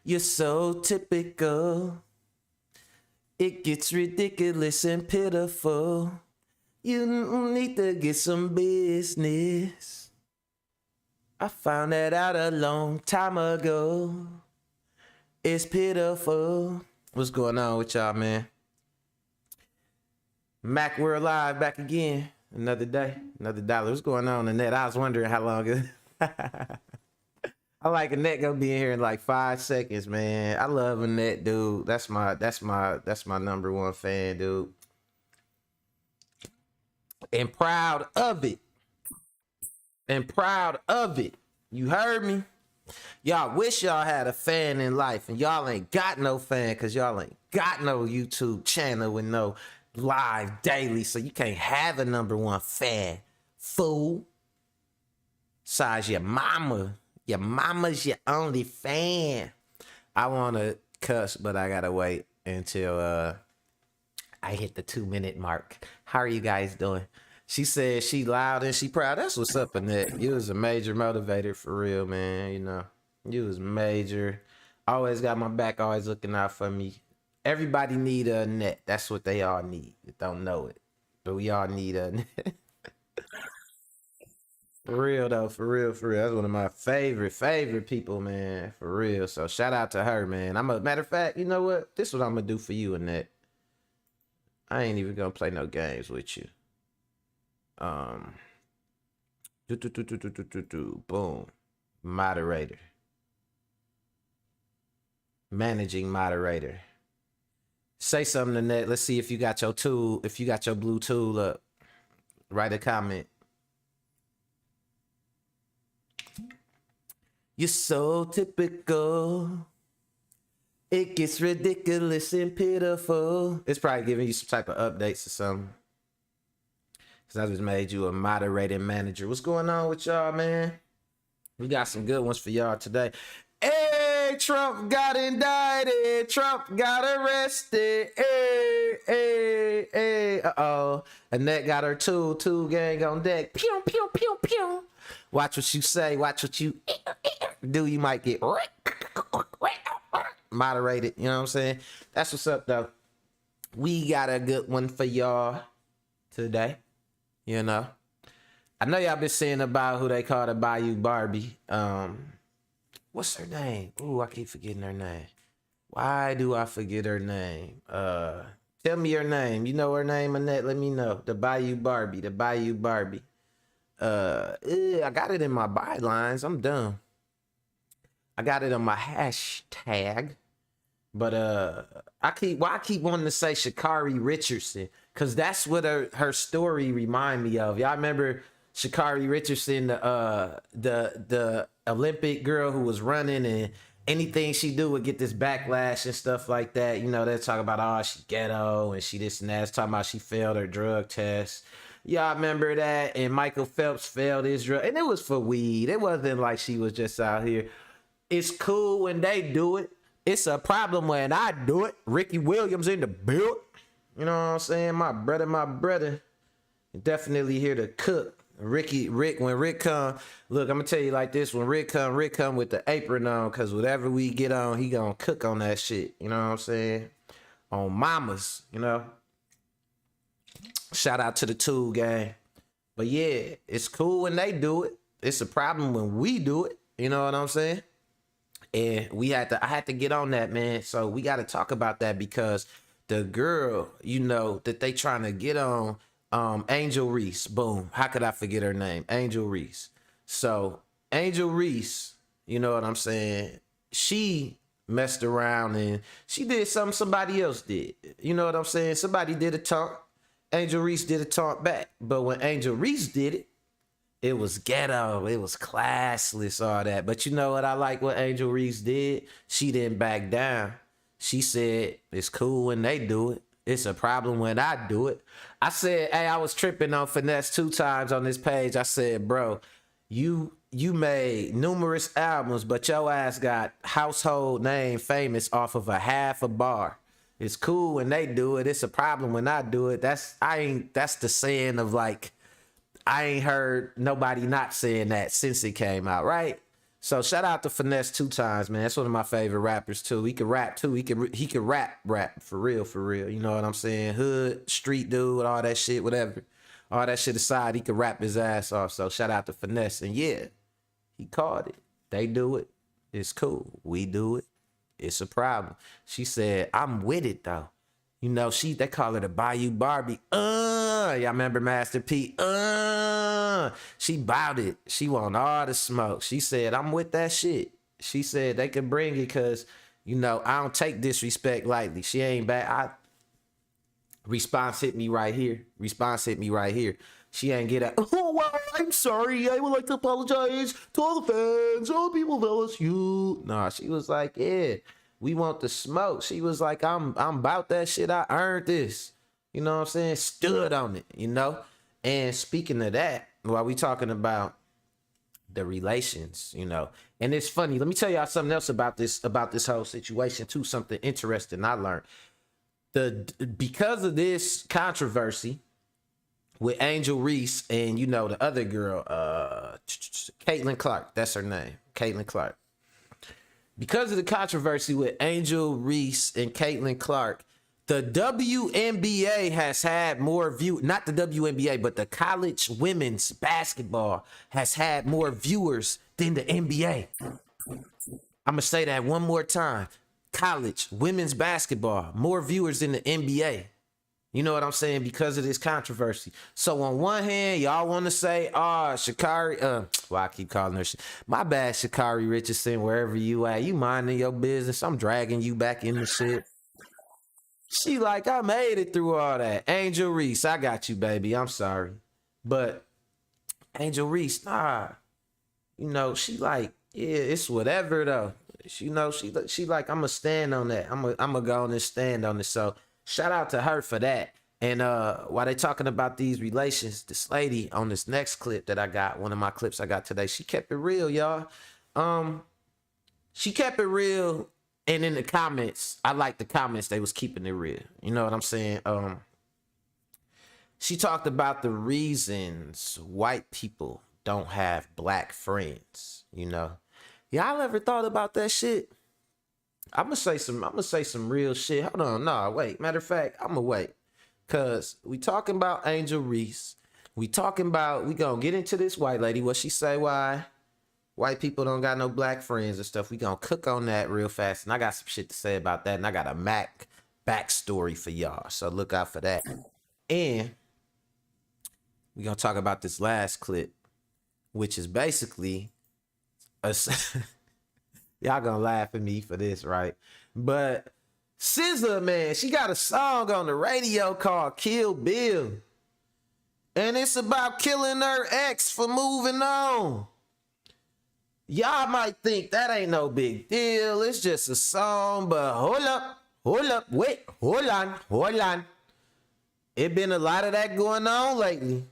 You're so typical. It gets ridiculous and pitiful. You need to get some business. I found that out a long time ago. It's pitiful. What's going on with y'all, man? Mac, we're alive back again. Another day, another dollar. What's going on, Annette? I was wondering how long it. I like Annette gonna be in here in like 5 seconds, man. I love Annette, dude. That's my number one fan, dude. And proud of it. And proud of it. You heard me? Y'all wish y'all had a fan in life, and y'all ain't got no fan because y'all ain't got no YouTube channel with no live daily, so you can't have a number one fan, fool. Besides your mama. Your mama's your only fan. I want to cuss, but I gotta wait until I hit the 2-minute mark. How are you guys doing? She said she loud and she proud. That's what's up, Annette. You was a major motivator for real, man. You know, you was major. Always got my back, always looking out for me. Everybody need a Annette. That's what they all need. They don't know it, but we all need a Annette. For real though, for real, for real. That's one of my favorite people, man. For real. So shout out to her, man. Matter of fact, you know what? This is what I'm gonna do for you, Annette. I ain't even gonna play no games with you. Boom. Moderator. Managing moderator. Say something, Annette. Let's see if you got your tool, if you got your blue tool up. Write a comment. You're so typical. It gets ridiculous and pitiful. It's probably giving you some type of updates or something. Because I just made you a moderating manager. What's going on with y'all, man? We got some good ones for y'all today. Hey, Trump got indicted. Trump got arrested. Hey, hey, hey. Uh-oh. Annette got her tool gang on deck. Pew, pew, pew, pew. Watch what you say. Watch what you do. You might get moderated. You know what I'm saying? That's what's up, though. We got a good one for y'all today. You know, I know y'all been saying about who they call the Bayou Barbie. What's her name? Ooh, I keep forgetting her name. Why do I forget her name? Tell me her name. You know her name, Annette? Let me know. The Bayou Barbie. The Bayou Barbie. I got it in my bylines. I'm dumb. I got it on my hashtag. But I keep wanting to say Sha'Carri Richardson, because that's what her story remind me of. Y'all remember Sha'Carri Richardson, the Olympic girl who was running, and anything she do would get this backlash and stuff like that. You know, they talk about, oh, she ghetto and she this and that. It's talking about she failed her drug test. Y'all remember that? And Michael Phelps failed his drug, and it was for weed. It wasn't like she was just out here. It's cool when they do it. It's a problem when I do it. Ricky Williams in the build. You know what I'm saying? My brother. Definitely here to cook. When Rick come, look, I'm gonna tell you like this. When Rick come with the apron on, because whatever we get on, he gonna cook on that shit. You know what I'm saying? On mamas, you know? Shout out to the tool gang. But yeah, it's cool when they do it. It's a problem when we do it. You know what I'm saying? And I had to get on that, man. So we got to talk about that, because the girl, you know, that they trying to get on, Angel Reese. Boom. How could I forget her name? Angel Reese. So Angel Reese, you know what I'm saying? She messed around and she did something somebody else did. You know what I'm saying? Somebody did a taunt. Angel Reese did a taunt back. But when Angel Reese did it, it was ghetto. It was classless, all that. But you know what I like what Angel Reese did? She didn't back down. She said, it's cool when they do it. It's a problem when I do it. I said, hey, I was tripping on Finesse 2 times on this page. I said, bro, you made numerous albums, but your ass got household name famous off of a half a bar. It's cool when they do it. It's a problem when I do it. That's the saying of like, I ain't heard nobody not saying that since it came out, right? So shout out to Finesse 2 Times, man. That's one of my favorite rappers too. He could rap too. He could rap for real, for real. You know what I'm saying? Hood, street dude, all that shit, whatever. All that shit aside, he could rap his ass off. So shout out to Finesse. And yeah, he called it. They do it. It's cool. We do it. It's a problem. She said, I'm with it though. You know, they call her the Bayou Barbie. Y'all remember Master P? She bout it. She want all the smoke. She said, I'm with that shit. She said they could bring it because, you know, I don't take disrespect lightly. She ain't bad. Response hit me right here. She ain't get out. Oh, well, I'm sorry. I would like to apologize to all the fans, all the people of LSU. Nah, she was like, yeah, we want the smoke. She was like, I'm about that shit. I earned this. You know what I'm saying? Stood on it, you know? And speaking of that, while we talking about the relations, you know, and it's funny. Let me tell y'all something else about this whole situation too. Something interesting I learned. Because of this controversy with Angel Reese and, you know, the other girl, Caitlin Clark, that's her name, Caitlin Clark. Because of the controversy with Angel Reese and Caitlin Clark, the WNBA has had more not the WNBA, but the college women's basketball has had more viewers than the NBA. I'm gonna say that one more time. College women's basketball, more viewers than the NBA. You know what I'm saying? Because of this controversy. So on one hand, y'all want to say, Sha'Carri, well, I keep calling her, my bad, Sha'Carri Richardson, wherever you at, you minding your business. I'm dragging you back in the shit. She like, I made it through all that. Angel Reese, I got you, baby. I'm sorry. But Angel Reese, nah. You know, she like, yeah, it's whatever though. You know, she like, I'm going to stand on that. I'm going to go on and stand on it. So shout out to her for that. And while they talking about these relations, this lady on this next clip that I got, one of my clips I got today, she kept it real, y'all. She kept it real. And in the comments, I like the comments, they was keeping it real. You know what I'm saying? She talked about the reasons white people don't have black friends, you know. Y'all ever thought about that shit? I'm gonna say some real shit. Hold on, no, wait. Matter of fact, I'm gonna wait. Cause we talking about Angel Reese. We gonna get into this white lady. What she say, why white people don't got no black friends and stuff. We gonna cook on that real fast. And I got some shit to say about that. And I got a Mac backstory for y'all. So look out for that. And we gonna talk about this last clip, which is basically y'all gonna laugh at me for this, right? But SZA, man, she got a song on the radio called Kill Bill. And it's about killing her ex for moving on. Y'all might think that ain't no big deal. It's just a song, but hold up, wait, hold on. It been a lot of that going on lately.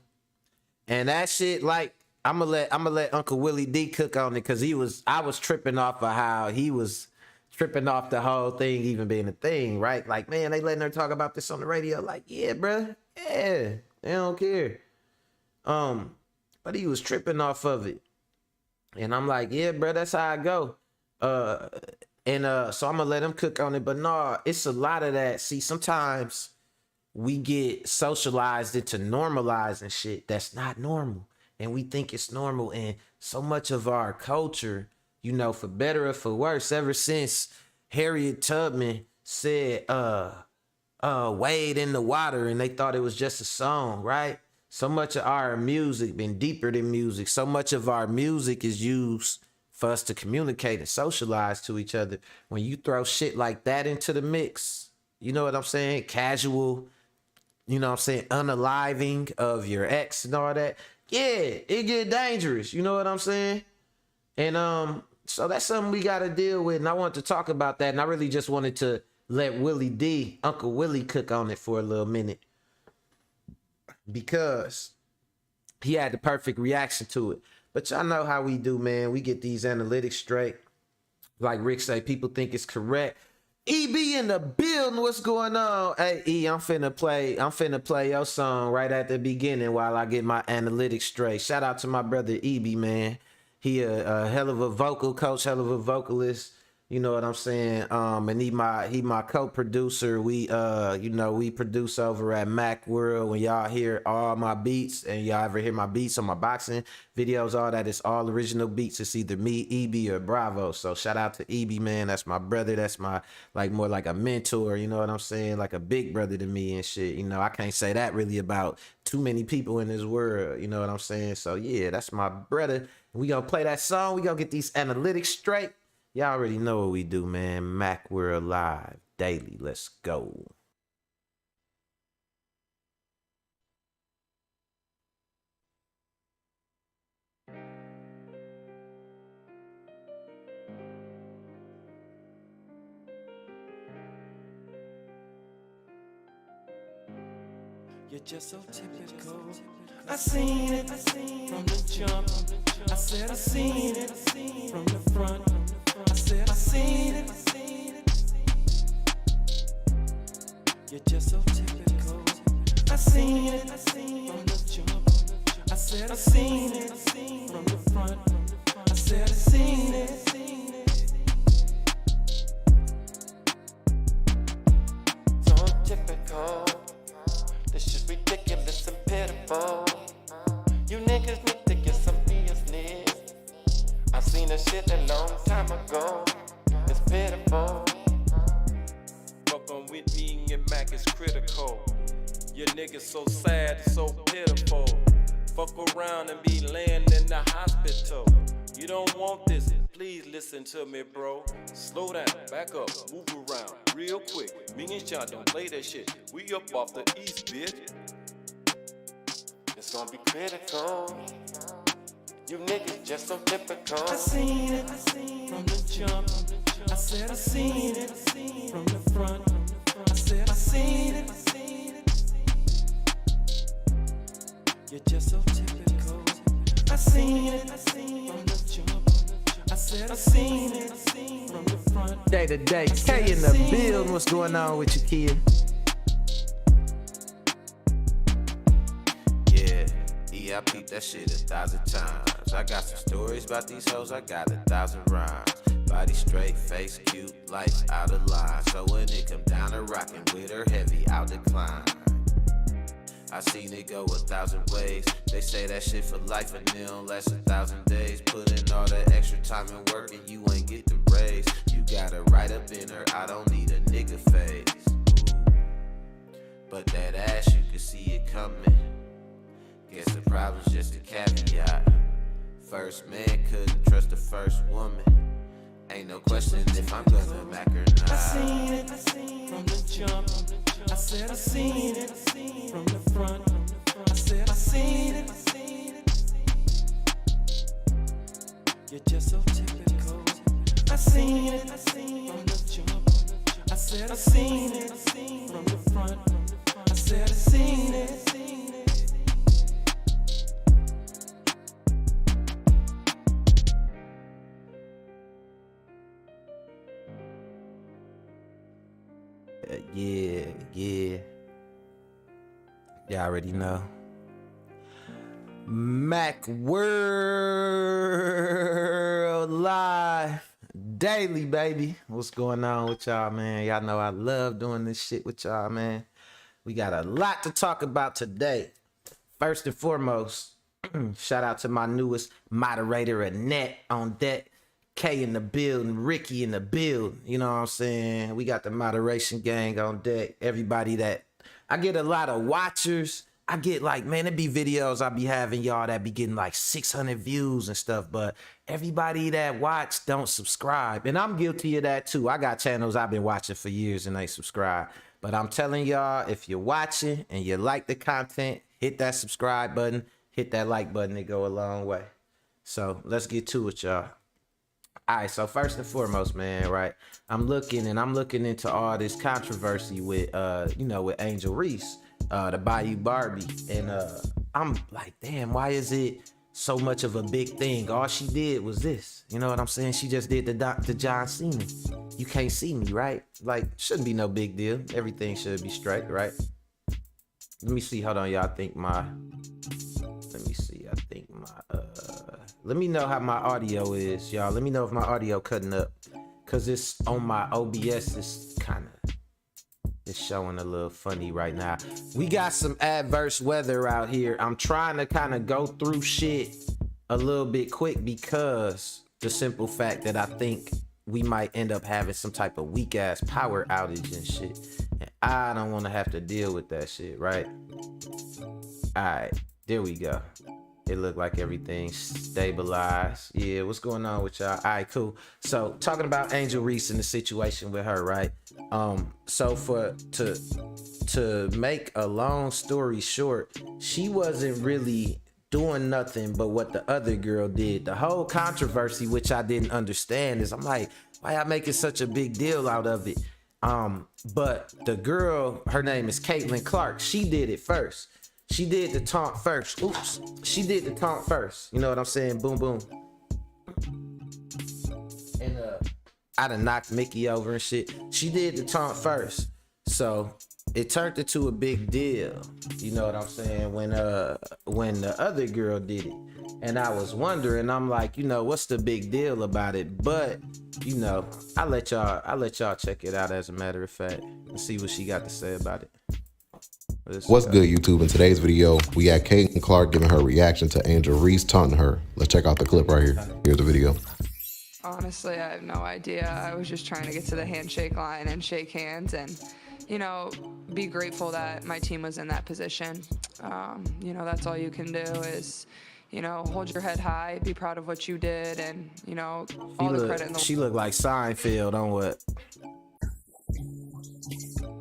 And that shit, like, I'm gonna let Uncle Willie D cook on it, because I was tripping off of how he was tripping off the whole thing even being a thing, right? Like, man, they letting her talk about this on the radio. Like, yeah, bruh, yeah, they don't care. But he was tripping off of it. And I'm like, yeah, bro, that's how I go. So I'm gonna let him cook on it. But no, it's a lot of that. See, sometimes we get socialized into normalizing shit that's not normal. And we think it's normal. And so much of our culture, you know, for better or for worse, ever since Harriet Tubman said, wade in the water, and they thought it was just a song, right? So much of our music been deeper than music. So much of our music is used for us to communicate and socialize to each other. When you throw shit like that into the mix, you know what I'm saying? Casual, you know what I'm saying? Unaliving of your ex and all that. Yeah, it get dangerous. You know what I'm saying? And so that's something we got to deal with. And I wanted to talk about that. And I really just wanted to let Willie D, Uncle Willie, cook on it for a little minute, because he had the perfect reaction to it. But y'all know how we do, man. We get these analytics straight. Like Rick say, people think it's correct. EB in the building, what's going on? Hey, E, I'm finna play your song right at the beginning while I get my analytics straight. Shout out to my brother EB, man. He a hell of a vocal coach, hell of a vocalist. You know what I'm saying? And he my co-producer. We we produce over at Mac World. When y'all hear all my beats and y'all ever hear my beats on my boxing videos, all that is all original beats. It's either me, EB, or Bravo. So shout out to EB, man. That's my brother. That's my more like a mentor. You know what I'm saying? Like a big brother to me and shit. You know, I can't say that really about too many people in this world. You know what I'm saying? So yeah, that's my brother. We gonna play that song. We gonna get these analytics straight. Y'all already know what we do, man. Mac World Live daily. Let's go. You're just so typical. I seen it from the jump. I said I seen it from the front. I said I seen it. You're just so typical. I seen it from the jump. I said I seen it from the front. I said I seen it. So typical. This shit ridiculous and pitiful. You niggas need to get some business. I seen that shit a long time ago. It's pitiful. Fucking with me and Mac is critical. Your niggas so sad, so pitiful. Fuck around and be laying in the hospital. You don't want this, please listen to me, bro. Slow down, back up, move around, real quick. Me and Sean don't play that shit. We up off the east, bitch. It's gonna be critical. You niggas just so typical. I seen it from the jump. I said I seen it from the front. I said I seen it. You're just so typical. I seen it from the jump. I said I seen it from the front. Day to day, K in the building. What's going on with you, kid? Yeah, I peeped that shit 1,000 times. I got some stories about these hoes, I got 1,000 rhymes. Body straight, face cute, lights out of line. So when it come down to rockin' with her heavy, I'll decline. I seen it go 1,000 ways. They say that shit for life and it don't last 1,000 days. Put in all that extra time and work and you ain't get the raise. You got her right up in her, I don't need a nigga face. Ooh. But that ass, you can see it coming. Guess the problem's just a caveat. First man couldn't trust the first woman. Ain't no question if I'm gonna Mac or not. I seen it from the jump. I said I seen it from the front. I said I seen it. You're just so typical. I seen it from the jump. I said I seen it from the front. I said I seen it. Yeah. Y'all already know. Mac World Live daily, baby. What's going on with y'all, man? Y'all know I love doing this shit with y'all, man. We got a lot to talk about today. First and foremost, shout out to my newest moderator, Annette, on deck. K in the building, Ricky in the building. You know what I'm saying? We got the moderation gang on deck. Everybody that I get a lot of watchers. I get like, man, it be videos I be having y'all that be getting like 600 views and stuff. But everybody that watch don't subscribe. And I'm guilty of that too. I got channels I've been watching for years and they subscribe. But I'm telling y'all, if you're watching and you like the content, hit that subscribe button, hit that like button. It go a long way. So let's get to it, y'all. All right, so first and foremost, man, right? I'm looking into all this controversy with, with Angel Reese, the Bayou Barbie, and I'm like, damn, why is it so much of a big thing? All she did was this, you know what I'm saying? She just did the John Cena. You can't see me, right? Like, shouldn't be no big deal. Everything should be straight, right? Let me see. Hold on, y'all. Let me see. I think my Let me know how my audio is, y'all. Let me know if my audio cutting up, cause it's on my OBS. It's showing a little funny right now. We got some adverse weather out here. I'm trying to kind of go through shit a little bit quick because the simple fact that I think we might end up having some type of weak ass power outage and shit. And I don't want to have to deal with that shit, right? All right, there we go. It looked like everything stabilized. Yeah, what's going on with y'all? All right, cool. So talking about Angel Reese and the situation with her, right? So to make a long story short, she wasn't really doing nothing but what the other girl did. The whole controversy, which I didn't understand, is I'm like, why y'all making such a big deal out of it? But the girl, her name is Caitlin Clark. She did it first. She did the taunt first. Oops. She did the taunt first. You know what I'm saying? Boom, boom. And I done knocked Mickey over and shit. She did the taunt first. So it turned into a big deal. You know what I'm saying? When the other girl did it. And I was wondering, I'm like, you know, what's the big deal about it? But, you know, I'll let y'all check it out as a matter of fact and see what she got to say about it. What's good, YouTube? In today's video, we got Caitlin Clark giving her reaction to Angel Reese taunting her. Let's check out the clip right here. Here's the video. Honestly, I have no idea. I was just trying to get to the handshake line and shake hands and, you know, be grateful that my team was in that position. You know, that's all you can do is, you know, hold your head high, be proud of what you did, and, you know, all the credit in the She looked like Seinfeld on what?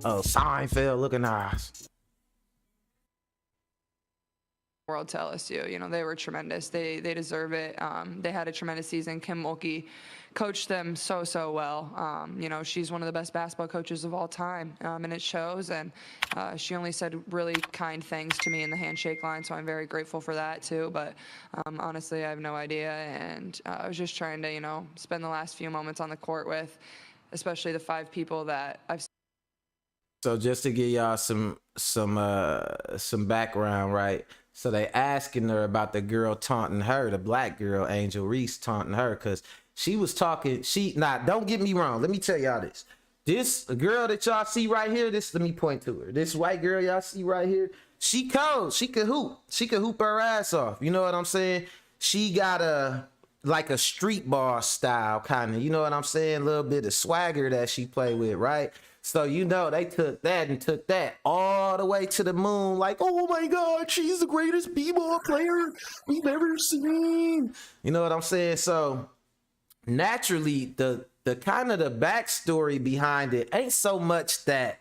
Oh, Seinfeld looking eyes. world to LSU. You know, they were tremendous. They deserve it. They had a tremendous season. Kim Mulkey coached them so well. You know, she's one of the best basketball coaches of all time, and it shows. And she only said really kind things to me in the handshake line, so I'm very grateful for that too. But honestly, I have no idea, and I was just trying to, you know, spend the last few moments on the court with, especially the 5 people that I've. So just to give y'all some background, right? So they asking her about the girl taunting her, the black girl, Angel Reese, taunting her, because she was talking. Don't get me wrong. Let me tell y'all this. This girl that y'all see right here, let me point to her. This white girl y'all see right here, she cold. She could hoop. She could hoop her ass off. You know what I'm saying? She got like a street ball style kind of, you know what I'm saying? A little bit of swagger that she play with, right? So, you know, they took that all the way to the moon. Like, oh my God, she's the greatest b-ball player we've ever seen. You know what I'm saying? So naturally, the kind of the backstory behind it ain't so much that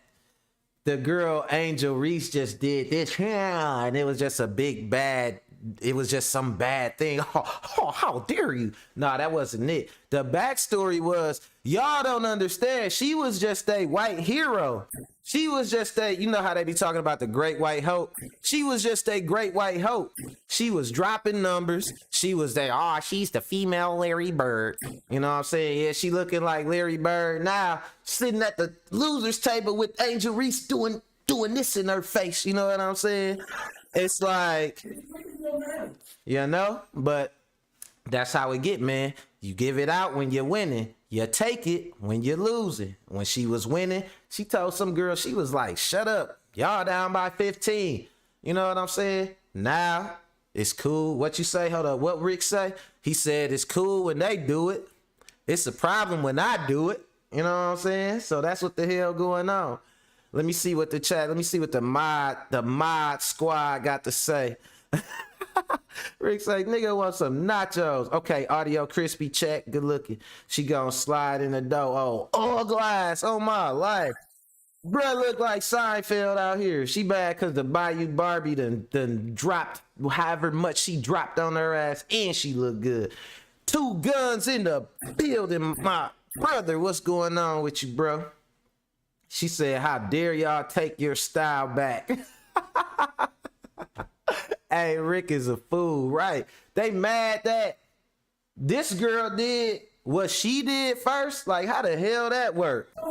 the girl Angel Reese just did this, and it was just a big bad. It was just some bad thing. Oh, how dare you? Nah, that wasn't it. The backstory was, y'all don't understand. She was just a white hero. She was just you know how they be talking about the great white hope? She was just a great white hope. She was dropping numbers. She was there. She's the female Larry Bird. You know what I'm saying? Yeah, she looking like Larry Bird now, sitting at the losers table with Angel Reese doing this in her face. You know what I'm saying? It's like, you know, but that's how it get, man. You give it out when you're winning. You take it when you're losing. When she was winning, she told some girl, she was like, shut up. Y'all down by 15. You know what I'm saying? Now, it's cool. What you say? Hold up. What Rick say? He said it's cool when they do it. It's a problem when I do it. You know what I'm saying? So that's what the hell going on. Let me see what the mod squad got to say. Rick's like, nigga want some nachos. Okay, audio crispy check, good looking. She gonna slide in the door. Oh, glass, oh my life. Bruh look like Seinfeld out here. She bad cause the Bayou Barbie done dropped however much she dropped on her ass, and she look good. 2 guns in the building, my brother. What's going on with you, bro? She said, how dare y'all take your style back? Hey, Rick is a fool, right? They mad that this girl did what she did first? Like, how the hell that work? I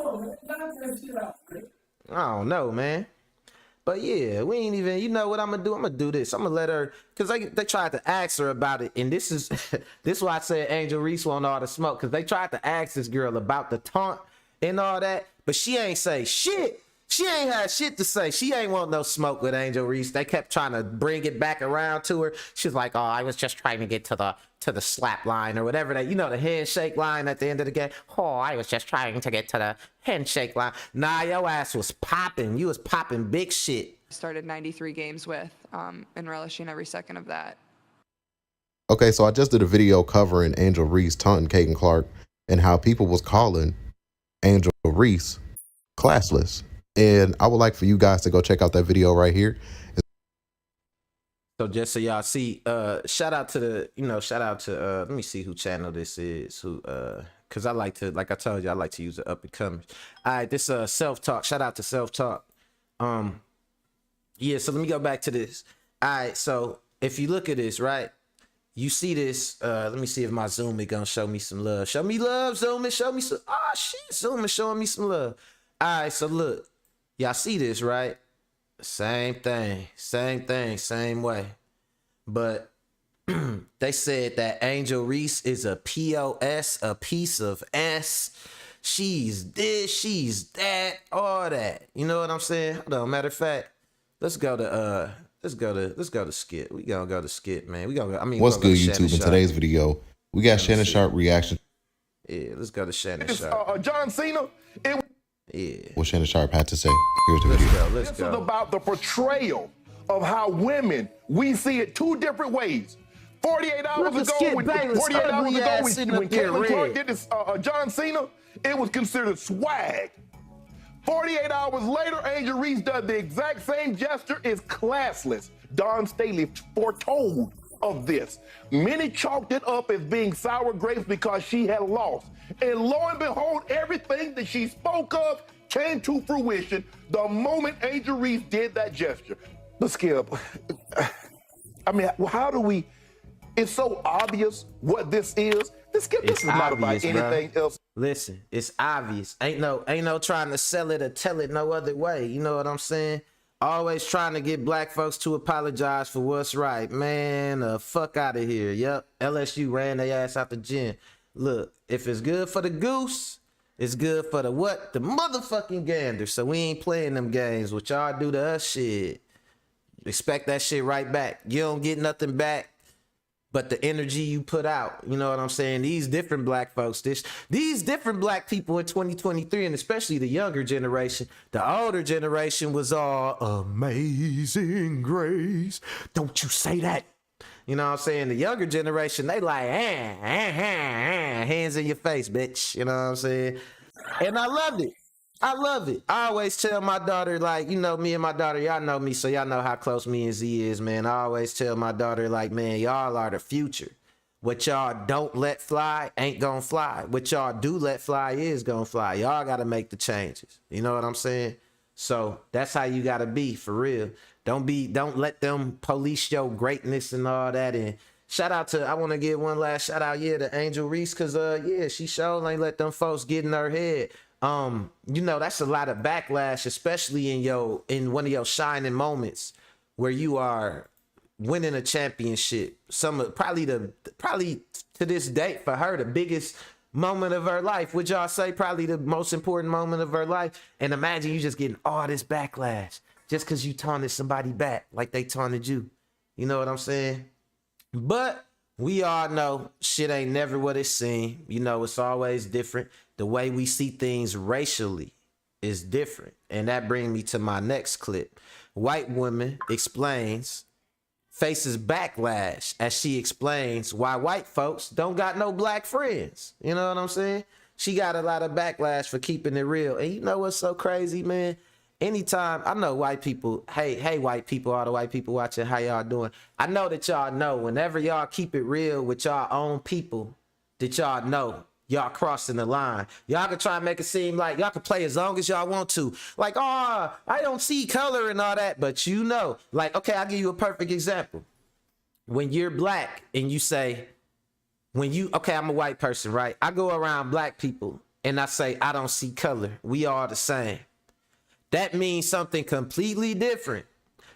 don't know, man. But yeah, we ain't even, you know what I'm gonna do? I'm gonna do this. I'm gonna let her, cause they tried to ask her about it, and this is this is why I said Angel Reese want all the smoke, cause they tried to ask this girl about the taunt and all that, but she ain't say shit. She ain't had shit to say. She ain't want no smoke with Angel Reese. They kept trying to bring it back around to her. She's like, oh, I was just trying to get to the slap line or whatever that, you know, the handshake line at the end of the game. Oh, I was just trying to get to the handshake line. Nah, your ass was popping. You was popping big shit. Started 93 games with, and relishing every second of that. Okay, so I just did a video covering Angel Reese taunting Caitlin Clark and how people was calling Angel Reese classless. And I would like for you guys to go check out that video right here. So just so y'all see, shout out to let me see who channel this is, cause I like to, like I told you, I like to use the up and comers. All right, this self-talk, shout out to self-talk. Yeah, so let me go back to this. All right, so if you look at this, right, you see this, let me see if my Zoom is gonna show me some love. Show me love, Zoom, and show me some, oh shit, Zoom is showing me some love. All right, so look. Y'all see this, right? Same thing, same way. But they said that Angel Reese is a POS, a piece of S. She's this, she's that, all that. You know what I'm saying? Hold on, matter of fact, let's go to Skit. We gonna go to Skit, man. We gonna go, I mean, what's good, YouTube? In today's video, we got Shannon Sharp reaction. Yeah, let's go to Shannon Sharp. John Cena. Yeah. What Shannon Sharp had to say. Here's the video. Let's This go. is about the portrayal of how women, we see it two different ways. 48 hours Look at ago, Skip when Bayless, 48 hours ugly ago, ass when sitting up there, Caitlin Clark red. did this, John Cena, it was considered swag. 48 hours later, Angel Reese does the exact same gesture, is classless. Don Staley foretold of this. Many chalked it up as being sour grapes because she had lost. And lo and behold, everything that she spoke of came to fruition the moment Angel Reese did that gesture. But Skip, I mean, how do we, it's so obvious what this is. This is not about obvious, anything else. Listen, it's obvious. Ain't no trying to sell it or tell it no other way. You know what I'm saying? Always trying to get black folks to apologize for what's right. Man, fuck out of here. Yep, LSU ran their ass out the gym. Look, if it's good for the goose, it's good for the what? The motherfucking gander. So we ain't playing them games. What y'all do to us, shit. Expect that shit right back. You don't get nothing back but the energy you put out. You know what I'm saying? These different black folks, these different black people in 2023, and especially the younger generation. The older generation was all amazing grace. Don't you say that. You know what I'm saying? The younger generation, they like, hands in your face, bitch. You know what I'm saying? And I loved it. I love it. I always tell my daughter, like, you know, me and my daughter, y'all know me, so y'all know how close me and Z is, man. I always tell my daughter, like, man, y'all are the future. What y'all don't let fly ain't gonna fly. What y'all do let fly is gonna fly. Y'all gotta make the changes. You know what I'm saying? So that's how you gotta be, for real. Don't let them police your greatness and all that. And shout out to, I want to give one last shout out, to Angel Reese, cause yeah, she sure ain't let them folks get in her head. You know, that's a lot of backlash, especially in one of your shining moments where you are winning a championship. Probably to this date for her, the biggest moment of her life. Would y'all say probably the most important moment of her life? And imagine you just getting all this backlash just because you taunted somebody back like they taunted you. You know what I'm saying? But we all know shit ain't never what it seems. You know, it's always different. The way we see things racially is different. And that brings me to my next clip. White woman faces backlash as she explains why white folks don't got no black friends. You know what I'm saying? She got a lot of backlash for keeping it real. And you know what's so crazy, man? Anytime, I know white people, hey white people, all the white people watching, how y'all doing? I know that y'all know whenever y'all keep it real with y'all own people, that y'all know y'all crossing the line. Y'all can try and make it seem like y'all can play as long as y'all want to. Like, oh, I don't see color and all that, but you know. Like, okay, I'll give you a perfect example. When you're black and you say, okay, I'm a white person, right? I go around black people and I say, I don't see color. We all the same. that means something completely different.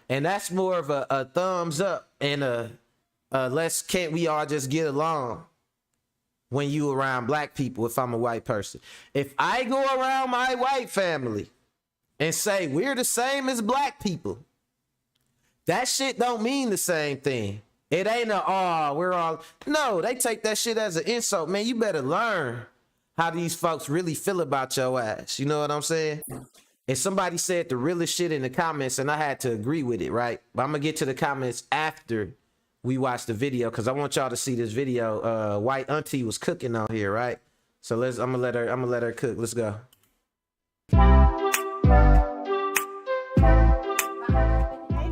And that's more of a thumbs up and a let's can't we all just get along when you around black people if I'm a white person. If I go around my white family and say we're the same as black people, that shit don't mean the same thing. It ain't we're all, no, they take that shit as an insult. Man, you better learn how these folks really feel about your ass. You know what I'm saying? And somebody said the realest shit in the comments, and I had to agree with it, right? But I'm gonna get to the comments after we watch the video because I want y'all to see this video. White auntie was cooking on here, right? So I'm gonna let her cook. Let's go.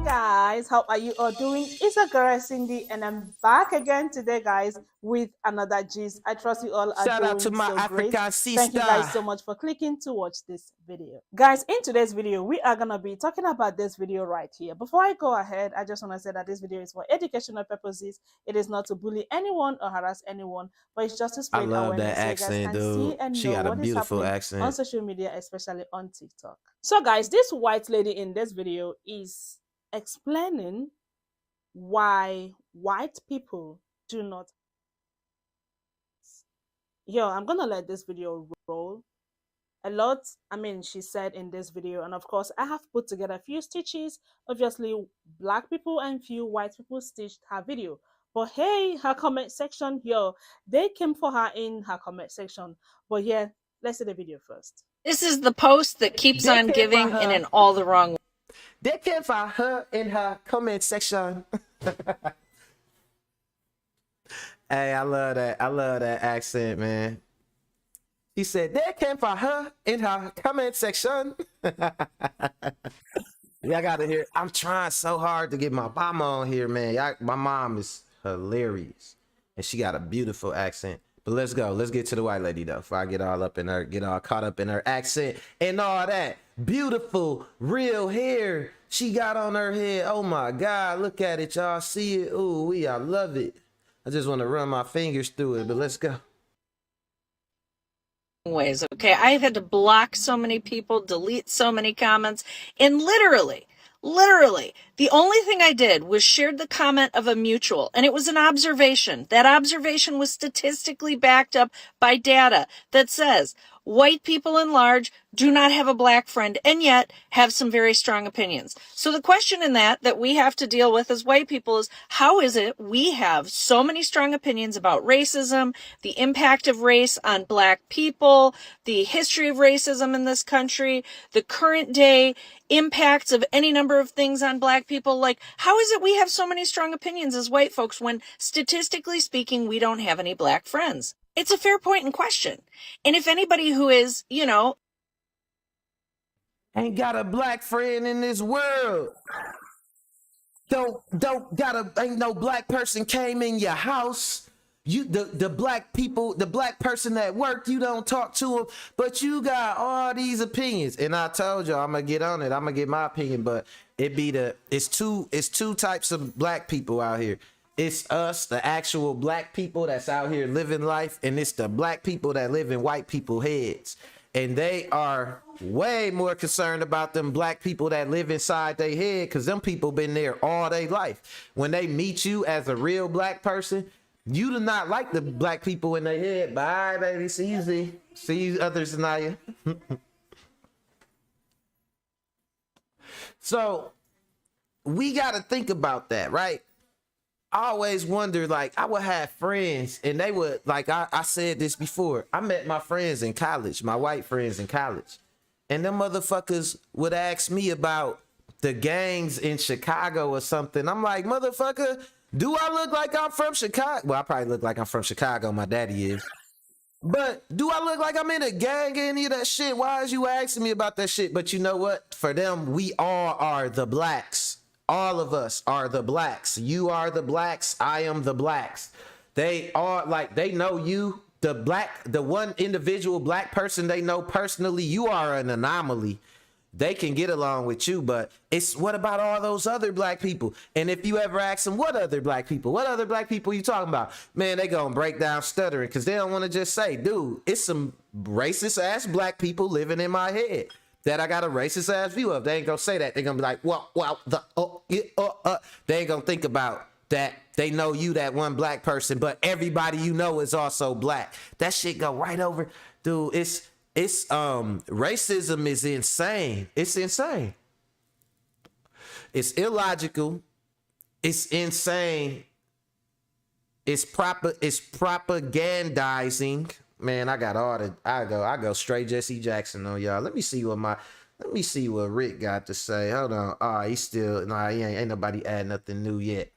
Guys, how are you all doing? It's a girl Cindy, and I'm back again today, guys, with another gist. I trust you all are Shout doing out to my so African great. sister. Thank you guys so much for clicking to watch this video. Guys, in today's video, we are gonna be talking about this video right here. Before I go ahead, I just want to say that this video is for educational purposes. It is not to bully anyone or harass anyone, but it's just to spread awareness that accent, so you guys can dude. see and She know got a what is beautiful happening accent on social media, especially on TikTok. So, guys, this white lady in this video is explaining why white people do not. I'm gonna let this video roll. A lot, she said in this video, and of course I have put together a few stitches. Obviously black people and few white people stitched her video, but hey, her comment section, they came for her in her comment section. But let's see the video first. This is the post that keeps on giving and in all the wrong ways. They can find her in her comment section. Hey, I love that. I love that accent, man. He said they can find her in her comment section. Yeah, I gotta hear. I'm trying so hard to get my mama on here, man. My mom is hilarious, and she got a beautiful accent. But let's go. Let's get to the white lady though. Before I get all caught up in her accent and all that beautiful real hair she got on her head. Oh my God, look at it, y'all. See it? Ooh, I love it. I just want to run my fingers through it. But let's go. Ways, okay? I've had to block so many people, delete so many comments, and literally, the only thing I did was shared the comment of a mutual, and it was an observation. That observation was statistically backed up by data that says white people in large do not have a black friend and yet have some very strong opinions. So the question in that we have to deal with as white people is, how is it we have so many strong opinions about racism, the impact of race on black people, the history of racism in this country, the current day impacts of any number of things on black people? Like, how is it we have so many strong opinions as white folks when statistically speaking, we don't have any black friends? It's a fair point in question. And if anybody who is, ain't got a black friend in this world, ain't no black person came in your house. You the black people, the black person at work, you don't talk to them, but you got all these opinions. And I told you I'm gonna get on it. I'm gonna get my opinion, but it's two types of black people out here. It's us, the actual black people that's out here living life, and it's the black people that live in white people's heads. And they are way more concerned about them black people that live inside their head, because them people been there all their life. When they meet you as a real black person, you do not like the black people in their head. Bye, baby. See you, Z. See you, others, Zanaya. So we got to think about that, right? I always wonder, like, I would have friends and they would, like, I said this before. I met my friends in college, my white friends in college. And them motherfuckers would ask me about the gangs in Chicago or something. I'm like, motherfucker, do I look like I'm from Chicago? Well, I probably look like I'm from Chicago. My daddy is. But do I look like I'm in a gang or any of that shit? Why is you asking me about that shit? But you know what? For them, we all are the blacks. All of us are the blacks. You are the blacks. I am the blacks. They are like, they know you, the one individual black person they know personally. You are an anomaly. They can get along with you, but it's what about all those other black people? And if you ever ask them, what other black people you talking about? Man, they gonna break down stuttering because they don't want to just say, dude, it's some racist ass black people living in my head. that I got a racist ass view of. They ain't gonna say that. They're gonna be like, they ain't gonna think about that. They know you, that one black person, but everybody you know is also black. That shit go right over, dude. It's racism is insane. It's insane. It's illogical. It's insane. It's propagandizing. Man, I got all the I go straight Jesse Jackson on y'all. Let me see what Rick got to say. Hold on. He ain't nobody add nothing new yet.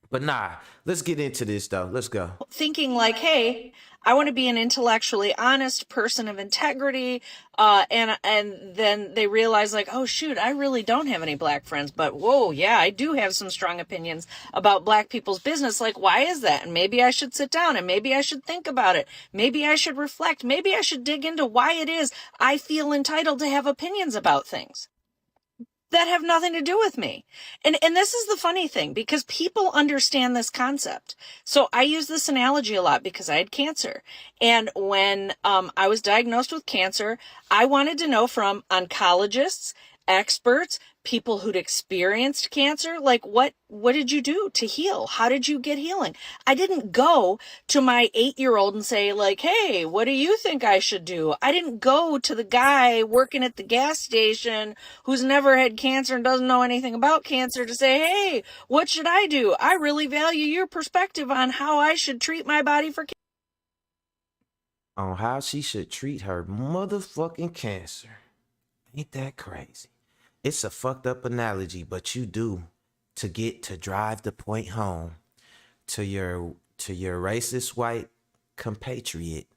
But nah, let's get into this though. Let's go. Thinking like, hey, I want to be an intellectually honest person of integrity, and then they realize like, oh shoot, I really don't have any black friends, but whoa, yeah, I do have some strong opinions about black people's business. Like, why is that? And maybe I should sit down and maybe I should think about it. Maybe I should reflect. Maybe I should dig into why it is I feel entitled to have opinions about things that have nothing to do with me. And this is the funny thing, because people understand this concept. So I use this analogy a lot because I had cancer. And when I was diagnosed with cancer, I wanted to know from oncologists, experts, people who'd experienced cancer, like what did you do to heal? How did you get healing? I didn't go to my 8-year-old and say like, hey, what do you think I should do? I didn't go to the guy working at the gas station who's never had cancer and doesn't know anything about cancer to say, hey, what should I do? I really value your perspective on how I should treat my body for cancer. On how she should treat her motherfucking cancer. Ain't that crazy? It's a fucked up analogy, but you do to drive the point home to your racist white compatriot.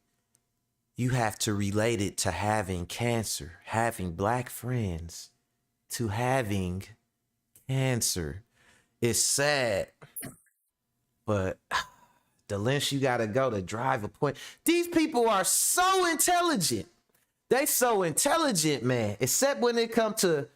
You have to relate it to having cancer, having black friends, to having cancer. It's sad, but the lengths you gotta go to drive a point. These people are so intelligent. They so intelligent, man. Except when it comes to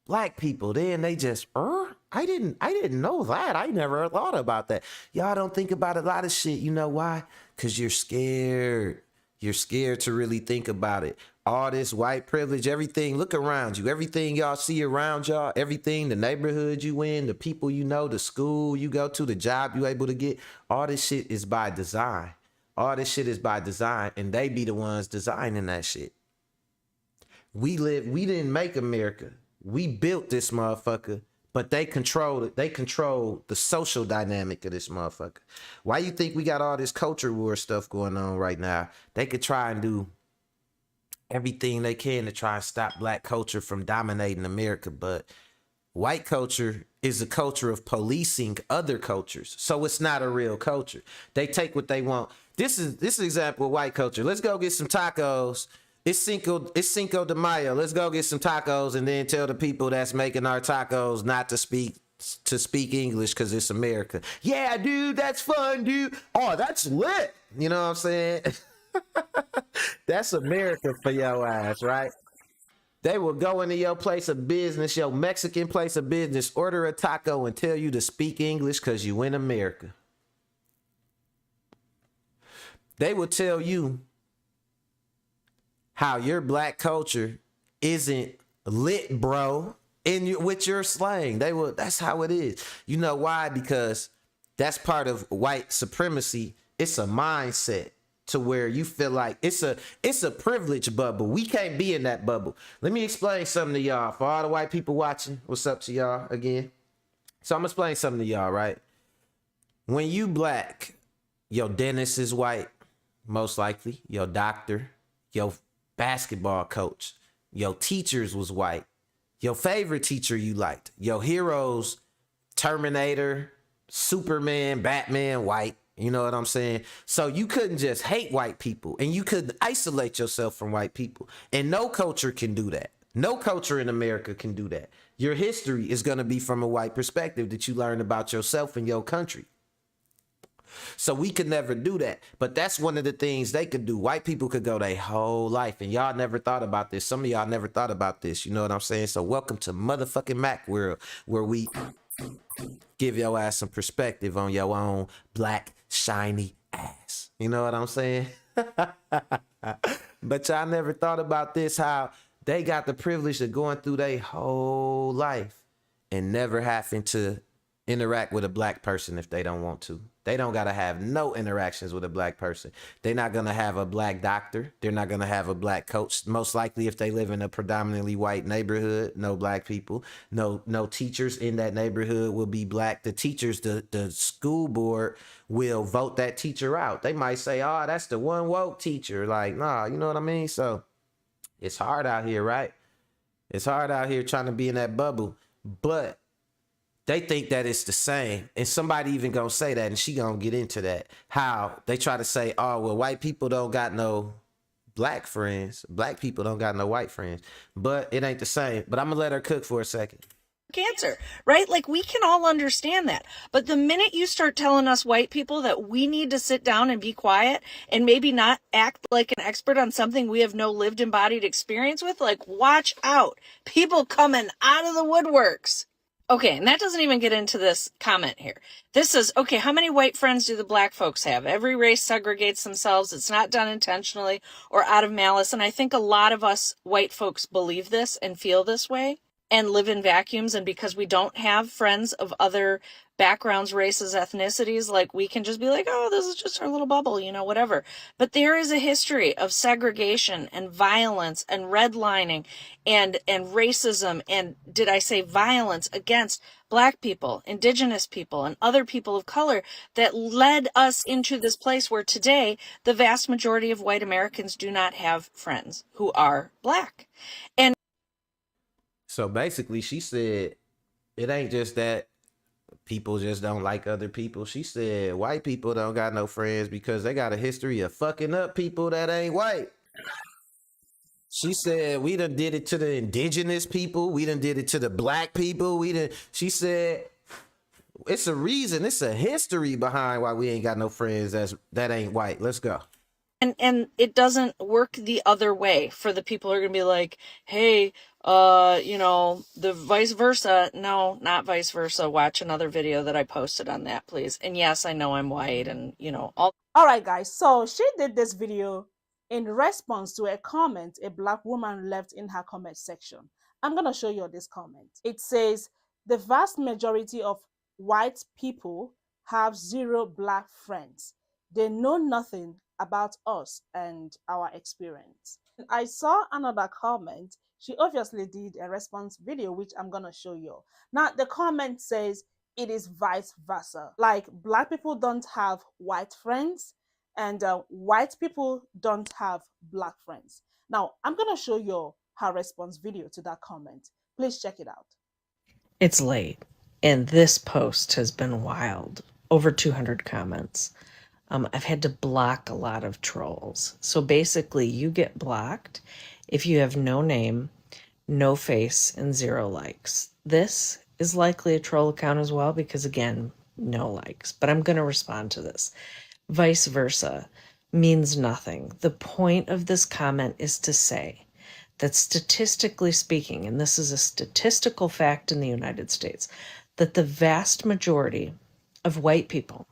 black people, then they just, I didn't know that. I never thought about that. Y'all don't think about a lot of shit. You know why? Because you're scared. You're scared to really think about it. All this white privilege, everything, look around you. Everything y'all see around y'all, everything, the neighborhood you in, the people you know, the school you go to, the job you able to get, all this shit is by design. All this shit is by design, and they be the ones designing that shit. We didn't make America. We built this motherfucker, but they control it. They control the social dynamic of this motherfucker. Why you think we got all this culture war stuff going on right now? They could try and do everything they can to try and stop black culture from dominating America, but white culture is a culture of policing other cultures. So it's not a real culture. They take what they want. This is an example of white culture. Let's go get some tacos. It's Cinco de Mayo. Let's go get some tacos and then tell the people that's making our tacos not to speak English because it's America. Yeah, dude, that's fun, dude. Oh, that's lit. You know what I'm saying? That's America for your ass, right? They will go into your place of business, your Mexican place of business, order a taco and tell you to speak English because you in America. They will tell you how your black culture isn't lit, bro, with your slang. That's how it is. You know why? Because that's part of white supremacy. It's a mindset to where you feel like it's a privilege bubble. We can't be in that bubble. Let me explain something to y'all. For all the white people watching, what's up to y'all again? So I'm gonna explain something to y'all, right? When you black, your dentist is white, most likely. Your doctor, your basketball coach, your teachers was white. Your favorite teacher you liked. Your heroes, Terminator, Superman, Batman, white. You know what I'm saying? So you couldn't just hate white people and you couldn't isolate yourself from white people. And no culture can do that. No culture in America can do that. Your history is going to be from a white perspective that you learn about yourself and your country. So we could never do that. But that's one of the things they could do. White people could go their whole life. And y'all never thought about this. Some of y'all never thought about this. You know what I'm saying? So welcome to motherfucking Mac World, where we give your ass some perspective on your own black, shiny ass. You know what I'm saying? But y'all never thought about this, how they got the privilege of going through their whole life and never having to interact with a black person if they don't want to. They don't got to have no interactions with a black person. They're not going to have a black doctor. They're not going to have a black coach. Most likely, if they live in a predominantly white neighborhood, no black people, no teachers in that neighborhood will be black. The teachers, the school board will vote that teacher out. They might say, oh, that's the one woke teacher. Like, nah, you know what I mean? So it's hard out here, right? It's hard out here trying to be in that bubble. But they think that it's the same. And somebody even gonna say that, and she gonna get into that. How they try to say, oh, well, white people don't got no black friends. Black people don't got no white friends. But it ain't the same. But I'm gonna let her cook for a second. Cancer, right? Like, we can all understand that. But the minute you start telling us white people that we need to sit down and be quiet and maybe not act like an expert on something we have no lived embodied experience with, like, watch out. People coming out of the woodworks. Okay, and that doesn't even get into this comment here. This is, okay, how many white friends do the black folks have? Every race segregates themselves. It's not done intentionally or out of malice. And I think a lot of us white folks believe this and feel this way and live in vacuums. And because we don't have friends of other backgrounds, races, ethnicities, like, we can just be like, oh, this is just our little bubble, you know, whatever. But there is a history of segregation and violence and redlining and racism, and did I say violence against black people, indigenous people, and other people of color that led us into this place where today the vast majority of white Americans do not have friends who are black. And So basically, she said it ain't just that people just don't like other people. She said white people don't got no friends because they got a history of fucking up people that ain't white. She said we done did it to the indigenous people. We done did it to the black people. She said it's a reason. It's a history behind why we ain't got no friends that ain't white. Let's go. And it doesn't work the other way for the people who are going to be like, hey, you know, the vice versa. No, not vice versa. Watch another video that I posted on that, please. And yes, I know I'm white and, you know, all right, guys, so she did this video in response to a comment a black woman left in her comment section. I'm going to show you this comment. It says, the vast majority of white people have zero black friends. They know nothing about us and our experience. I saw another comment. She obviously did a response video, which I'm going to show you. Now, the comment says it is vice versa. Like, black people don't have white friends and white people don't have black friends. Now, I'm going to show you her response video to that comment. Please check it out. It's late, and this post has been wild. Over 200 comments. I've had to block a lot of trolls. So basically, you get blocked if you have no name, no face, and 0 likes. This is likely a troll account as well because, again, no likes. But I'm going to respond to this. Vice versa means nothing. The point of this comment is to say that statistically speaking, and this is a statistical fact in the United States, that the vast majority of white people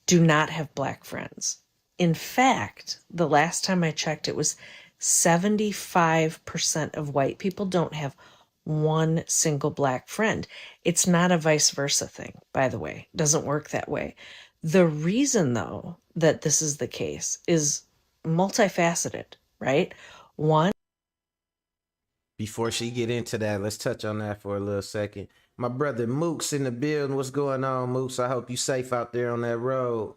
do not have black friends. In fact, the last time I checked, it was 75% of white people don't have one single black friend. It's not a vice versa thing, by the way. It doesn't work that way. The reason, though, that this is the case is multifaceted, right? One, before she get into that, let's touch on that for a little second. My brother Mook's in the building. What's going on, Mooks? I hope you safe out there on that road.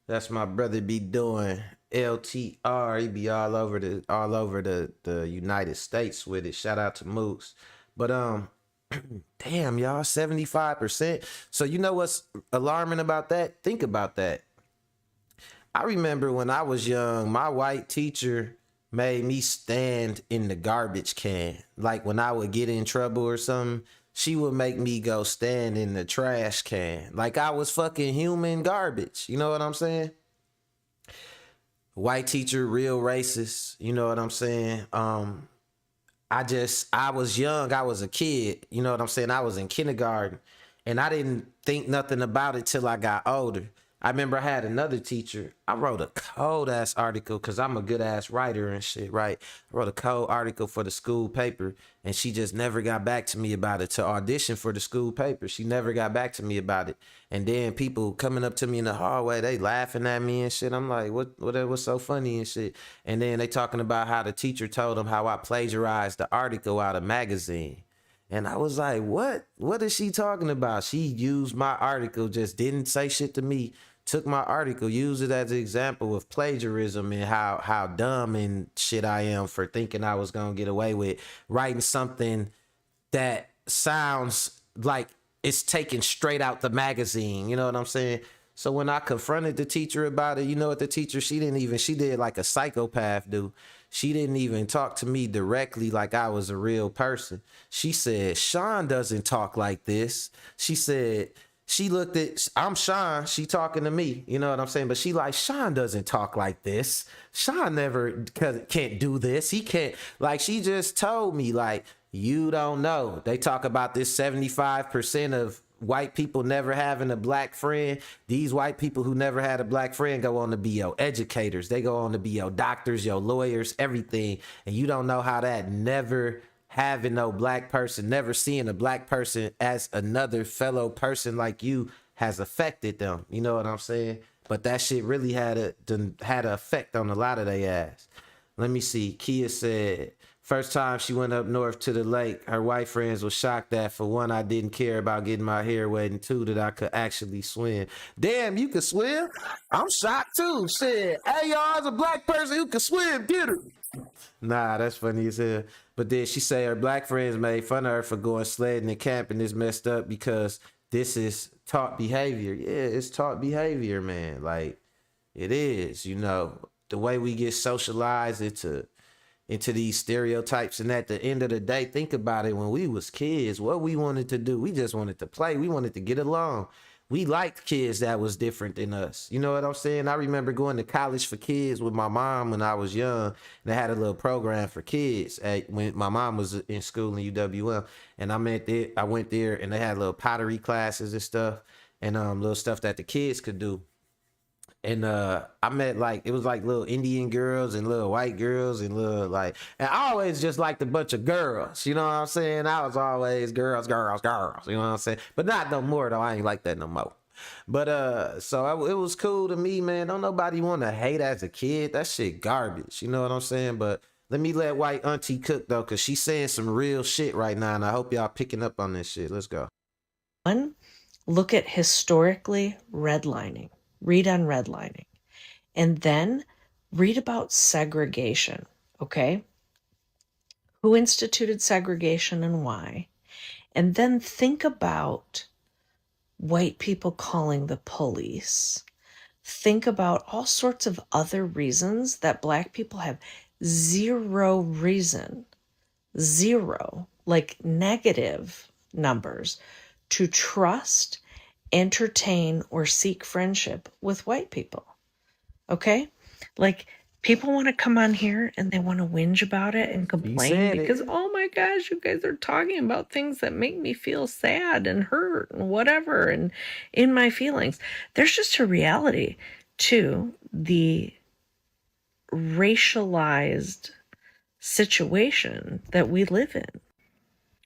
That's my brother be doing LTR. He be all over the United States with it. Shout out to Mooks. But damn, y'all, 75%. So you know what's alarming about that? Think about that. I remember when I was young, my white teacher made me stand in the garbage can. Like when I would get in trouble or something, she would make me go stand in the trash can. Like I was fucking human garbage. You know what I'm saying? White teacher, real racist. You know what I'm saying? I was young. I was a kid. You know what I'm saying? I was in kindergarten and I didn't think nothing about it till I got older. I remember I had another teacher. I wrote a cold ass article because I'm a good ass writer and shit, right? I wrote a cold article for the school paper, and she just never got back to me about it to audition for the school paper. She never got back to me about it. And then people coming up to me in the hallway, they laughing at me and shit. I'm like, what's so funny and shit? And then they talking about how the teacher told them how I plagiarized the article out of magazine. And I was like, what? What is she talking about? She used my article, just didn't say shit to me, took my article, used it as an example of plagiarism and how dumb and shit I am for thinking I was gonna get away with writing something that sounds like it's taken straight out the magazine. You know what I'm saying? So when I confronted the teacher about it, you know what the teacher, she did like a psychopath do. She didn't even talk to me directly like I was a real person. She said, Sean doesn't talk like this. She said, she looked at, I'm Sean, she talking to me, you know what I'm saying? But she like, Sean doesn't talk like this. Sean never can't do this. He can't, like, she just told me, like, you don't know. They talk about this 75% of white people never having a black friend. These white people who never had a black friend go on to be your educators. They go on to be your doctors, your lawyers, everything. And you don't know how that never having no black person, never seeing a black person as another fellow person like you has affected them. You know what I'm saying? But that shit really had an effect on a lot of they ass. Let me see. Kia said, first time she went up north to the lake, her white friends was shocked that, for one, I didn't care about getting my hair wet, and two, that I could actually swim. Damn, you could swim? I'm shocked too. Shit. Hey, y'all, as a black person who can swim, get her. Nah, that's funny as hell. But then she say her black friends made fun of her for going sledding and camping. Is messed up because this is taught behavior. Yeah, it's taught behavior, man. Like, it is, you know, the way we get socialized into these stereotypes. And at the end of the day, think about it. When we was kids, what we wanted to do, we just wanted to play. We wanted to get along. We liked kids that was different than us. You know what I'm saying? I remember going to college for kids with my mom when I was young, and they had a little program for kids when my mom was in school in UWM. And I went there and they had little pottery classes and stuff, and little stuff that the kids could do. And I met, like, it was like little Indian girls and little white girls and little, like, and I always just liked a bunch of girls, you know what I'm saying? I was always girls, you know what I'm saying? But not no more though. I ain't like that no more. But so it was cool to me, man. Don't nobody want to hate as a kid. That shit garbage, you know what I'm saying? But let me let white auntie cook though, cause she's saying some real shit right now, and I hope y'all picking up on this shit. Let's go. One, look at historically redlining. Read on redlining. And then read about segregation, okay? Who instituted segregation and why? And then think about white people calling the police. Think about all sorts of other reasons that black people have zero reason, zero, like negative numbers, to trust, entertain, or seek friendship with white people. Okay? Like, people want to come on here and they want to whinge about it and complain because, oh my gosh, you guys are talking about things that make me feel sad and hurt and whatever and in my feelings. There's just a reality to the racialized situation that we live in.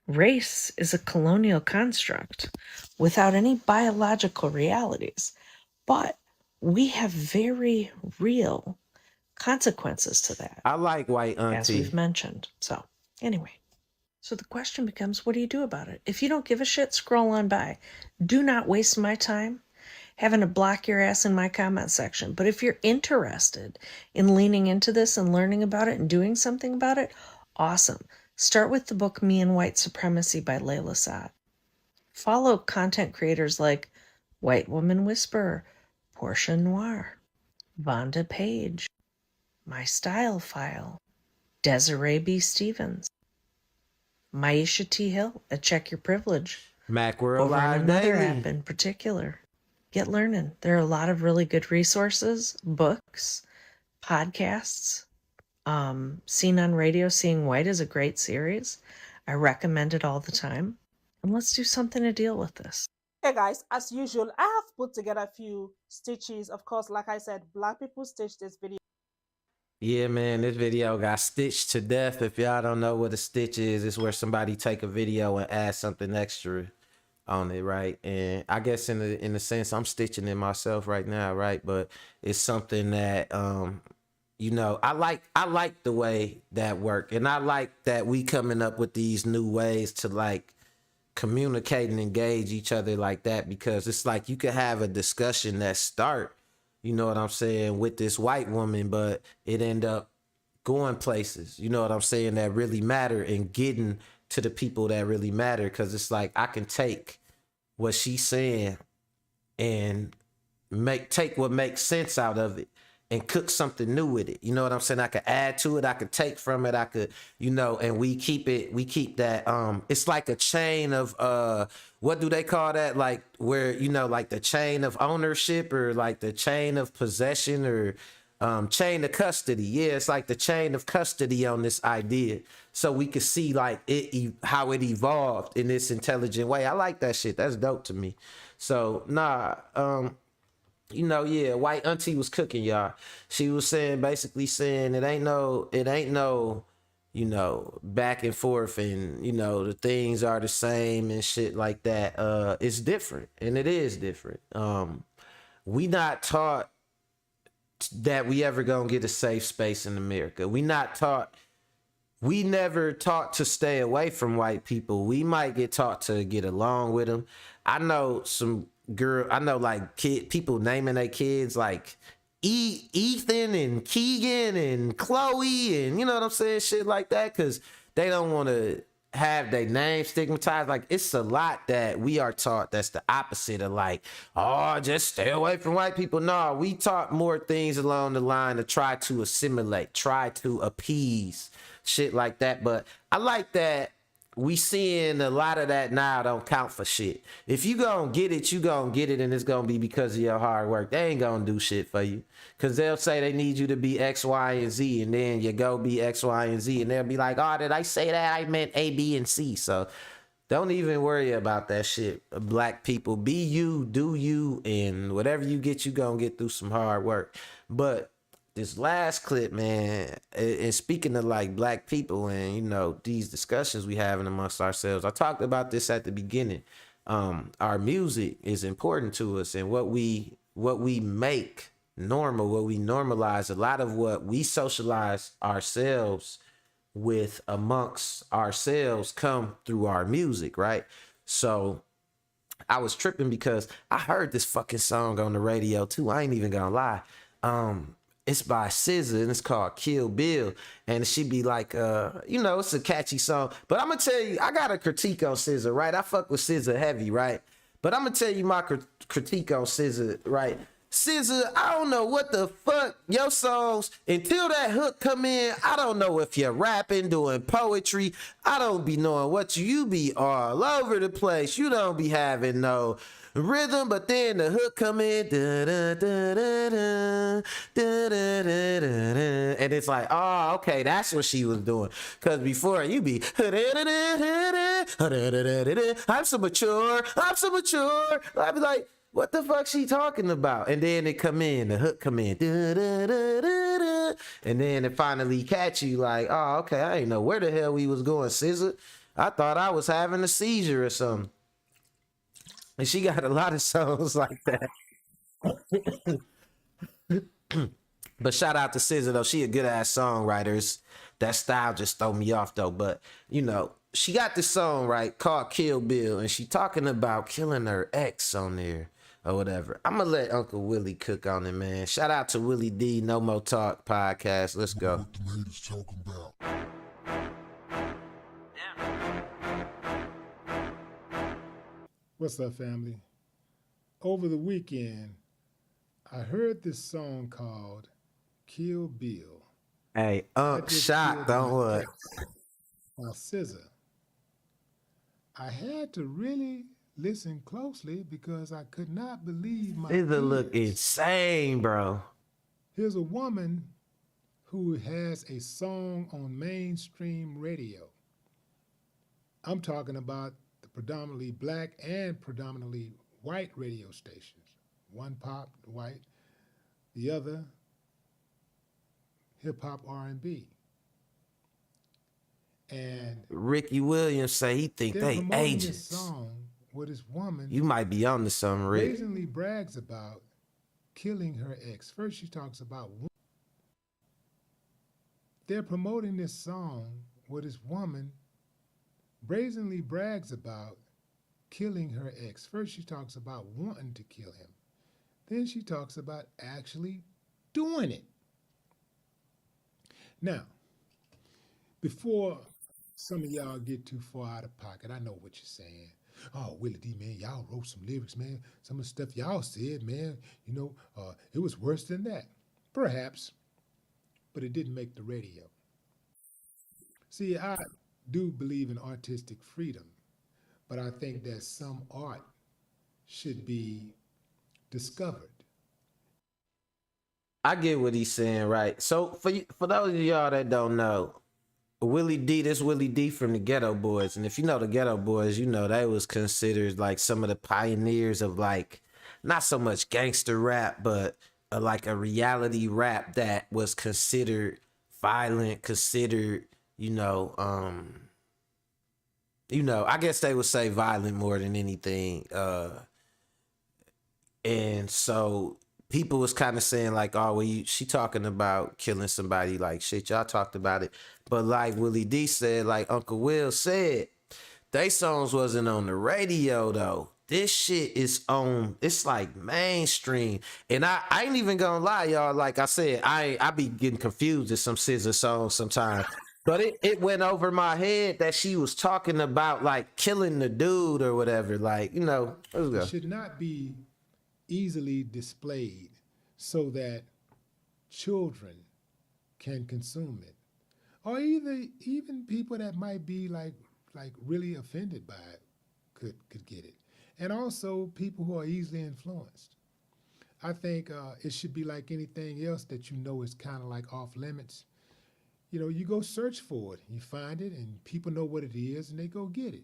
Race is a colonial construct without any biological realities, but we have very real consequences to that. I like white auntie, as we've mentioned. So anyway, so the question becomes, what do you do about it? If you don't give a shit, scroll on by. Do not waste my time having to block your ass in my comment section. But if you're interested in leaning into this and learning about it and doing something about it, awesome. Start with the book Me and White Supremacy by Layla Saad. Follow content creators like White Woman Whisperer, Portia Noir, Vonda Page, My Style File, Desiree B. Stevens, Maisha T. Hill at Check Your Privilege, Macworld over Live on another Daily. app in particular. Get learning. There are a lot of really good resources, books, podcasts. Seen on Radio, Seeing White is a great series. I recommend it all the time. And let's do something to deal with this. Okay, guys, as usual, I have put together a few stitches. Of course, like I said, black people stitched this video. Yeah, man, this video got stitched to death. If y'all don't know what a stitch is, it's where somebody take a video and add something extra on it, right? And I guess in a sense, I'm stitching it myself right now, right? But it's something that you know, I like the way that work, and I like that we coming up with these new ways to like communicate and engage each other like that, because it's like you could have a discussion that start, you know what I'm saying, with this white woman, but it end up going places, you know what I'm saying, that really matter, and getting to the people that really matter. Because it's like I can take what she's saying and take what makes sense out of it and cook something new with it. You know what I'm saying? I could add to it, I could take from it, I could, you know, and we keep that it's like a chain of what do they call that? Like where, you know, like the chain of ownership, or like the chain of possession, or chain of custody. Yeah, it's like the chain of custody on this idea. So we could see like how it evolved in this intelligent way. I like that shit. That's dope to me. So nah, you know, yeah, white auntie was cooking, y'all. She was basically saying it ain't no, you know, back and forth, and you know, the things are the same and shit like that. It's different, and it is different. We not taught that we ever gonna get a safe space in America. We never taught to stay away from white people. We might get taught to get along with them. I know like people naming their kids like Ethan and Keegan and Chloe, and you know what I'm saying, shit like that, because they don't want to have their name stigmatized. Like, it's a lot that we are taught that's the opposite of like, oh, just stay away from white people. No, we taught more things along the line to try to assimilate, try to appease, shit like that. But I like that we seeing a lot of that now don't count for shit. If you gonna get it, you gonna get it, and it's gonna be because of your hard work. They ain't gonna do shit for you, because they'll say they need you to be X, Y, and Z, and then you go be X, Y, and Z, and they'll be like, oh, did I say that? I meant A, B, and C. So don't even worry about that shit. Black people, be you, do you, and whatever you get, you gonna get through some hard work. But this last clip, man, and speaking of like black people and, you know, these discussions we having amongst ourselves, I talked about this at the beginning. Our music is important to us, and what we make normal, what we normalize, a lot of what we socialize ourselves with amongst ourselves come through our music, right? So I was tripping because I heard this fucking song on the radio too. I ain't even gonna lie. It's by SZA, and it's called Kill Bill. And she be like, you know, it's a catchy song. But I'm gonna tell you, I got a critique on SZA, right? I fuck with SZA heavy, right? But I'm gonna tell you my critique on SZA, right? SZA, I don't know what the fuck your songs, until that hook come in, I don't know if you're rapping, doing poetry. I don't be knowing what you be all over the place. You don't be having no rhythm, but then the hook come in, and it's like, oh, okay, that's what she was doing. Cause before you be, I'm so mature. I'd be like, what the fuck she talking about? And then it come in, the hook come in, and then it finally catch you like, oh, okay, I ain't know where the hell we was going, SZA. I thought I was having a seizure or something. And she got a lot of songs like that. But shout out to SZA though. She a good ass songwriter. That style just throw me off though. But you know, she got this song right called Kill Bill, and she talking about killing her ex on there or whatever. I'm gonna let Uncle Willie cook on it, man. Shout out to Willie D, No More Talk podcast. Let's go. What the haters talking about? What's up, family? Over the weekend, I heard this song called Kill Bill. Hey, shocked on what? By SZA. I had to really listen closely because I could not believe my ears. SZA look insane, bro. Here's a woman who has a song on mainstream radio. I'm talking about the predominantly black and predominantly white radio stations. One pop, white, the other hip hop R&B. And Ricky Williams say he think they're they promoting this agents. song where this woman You might be on to something, Rick. brazenly brags about killing her ex. First she talks about they're promoting this song where this woman brazenly brags about killing her ex. First she talks about wanting to kill him. Then she talks about actually doing it. Now, before some of y'all get too far out of pocket, I know what you're saying. Oh, Willie D, man, y'all wrote some lyrics, man. Some of the stuff y'all said, man, it was worse than that. Perhaps, but it didn't make the radio. See, I do believe in artistic freedom, but I think that some art should be discovered. I get what he's saying, right? So for those of y'all that don't know, Willie D, this Willie D from the Ghetto Boys. And if you know the Ghetto Boys, you know they was considered like some of the pioneers of like, not so much gangster rap, but like a reality rap that was considered violent, considered, I guess they would say violent more than anything. And so people was kind of saying like, oh, well, she talking about killing somebody, like shit, y'all talked about it. But like Willie D said, like Uncle Will said, they songs wasn't on the radio though. This shit is on, it's like mainstream. And I ain't even gonna lie, y'all. Like I said, I be getting confused with some SZA songs sometimes. But it went over my head that she was talking about like killing the dude or whatever. Like, let's go. It should not be easily displayed so that children can consume it. Or even people that might be like really offended by it could get it. And also people who are easily influenced. I think it should be like anything else that is kind of like off limits. You go search for it, you find it, and people know what it is, and they go get it.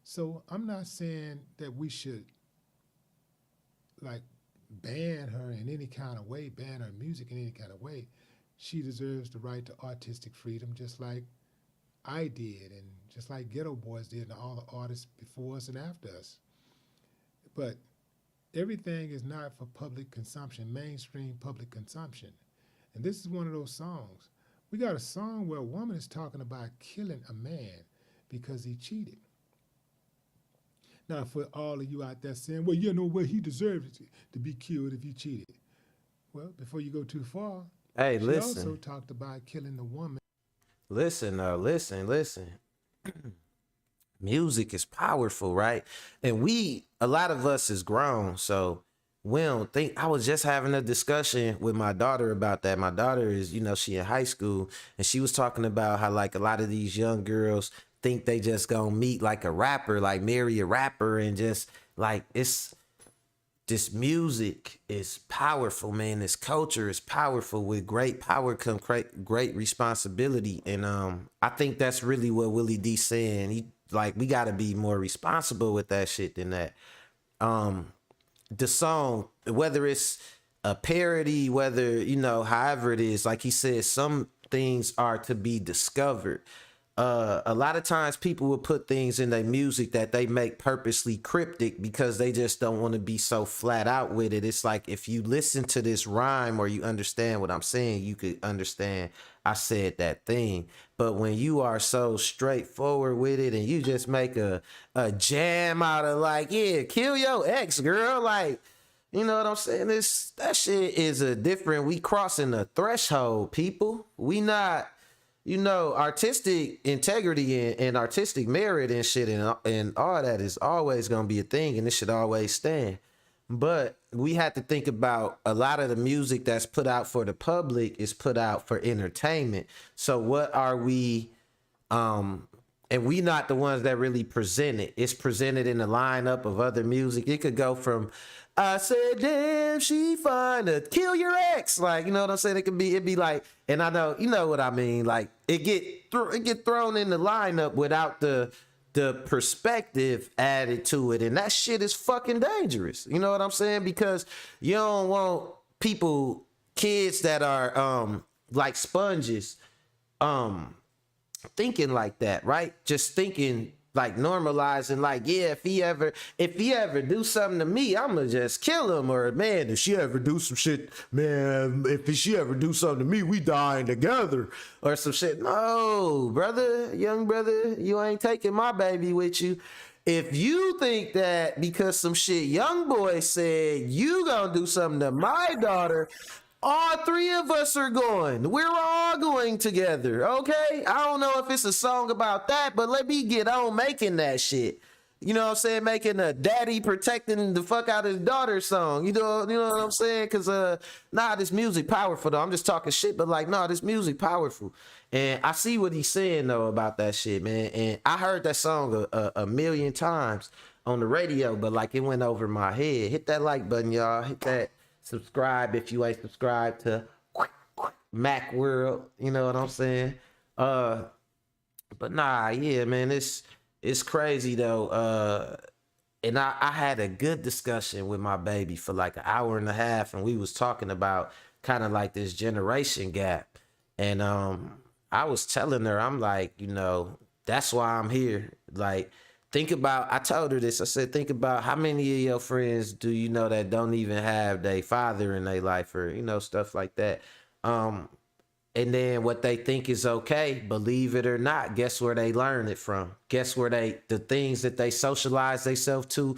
So I'm not saying that we should like ban her in any kind of way, ban her music in any kind of way. She deserves the right to artistic freedom, just like I did, and just like Ghetto Boys did, and all the artists before us and after us. But everything is not for public consumption, mainstream public consumption. And this is one of those songs. We got a song where a woman is talking about killing a man because he cheated. Now, for all of you out there saying, well, he deserves to be killed if he cheated. Well, before you go too far, hey, she listen. also talked about killing the woman. Listen. Music is powerful, right? And a lot of us is grown, so we don't think. I was just having a discussion with my daughter about that. My daughter is, she in high school, and she was talking about how like a lot of these young girls think they just gonna meet like a rapper, like marry a rapper, and just like this music is powerful, man. This culture is powerful. With great power come great responsibility. And I think that's really what Willie D saying. We gotta be more responsible with that shit than that. The song, whether it's a parody, whether, however it is, like he said, some things are to be discovered. A lot of times people will put things in their music that they make purposely cryptic because they just don't want to be so flat out with it. It's like, if you listen to this rhyme or you understand what I'm saying, you could understand I said that thing. But when you are so straightforward with it and you just make a jam out of like, yeah, kill your ex, girl, like, you know what I'm saying? That shit is we crossing a threshold, people. We not, artistic integrity and artistic merit and shit and all that is always going to be a thing, and it should always stand. But we have to think about a lot of the music that's put out for the public is put out for entertainment. So what are we, and we not the ones that really present it. It's presented in the lineup of other music. It could go from, I said, damn, she fine to kill your ex. Like, you know what I'm saying? It'd be like, and I know, you know what I mean? Like it get thrown in the lineup without the the perspective added to it, and that shit is fucking dangerous. You know what I'm saying? Because you don't want kids that are like sponges thinking like that, right? Just thinking like normalizing, like, yeah, if he ever do something to me, I'ma just kill him. Or, man, if she ever do some shit, man, if she ever do something to me, we dying together or some shit. No, brother, young brother, you ain't taking my baby with you. If you think that because some shit young boy said you gonna do something to my daughter, all three of us are going. We're all going together, okay? I don't know if it's a song about that, but let me get on making that shit. You know what I'm saying? Making a daddy protecting the fuck out of his daughter song. You know what I'm saying? Because, this music powerful, though. I'm just talking shit, but, like, this music powerful. And I see what he's saying, though, about that shit, man. And I heard that song a million times on the radio, but, like, it went over my head. Hit that like button, y'all. Hit that subscribe if you ain't subscribed to Mac World. You know what I'm saying? But nah, yeah, man, it's crazy though. And I had a good discussion with my baby for like an hour and a half, and we was talking about kind of like this generation gap. And I was telling her, I'm like, that's why I'm here. Like, I told her this. I said, think about how many of your friends do you know that don't even have their father in their life, or, stuff like that. And then what they think is okay, believe it or not, guess where they learn it from? Guess where the things that they socialize themselves to,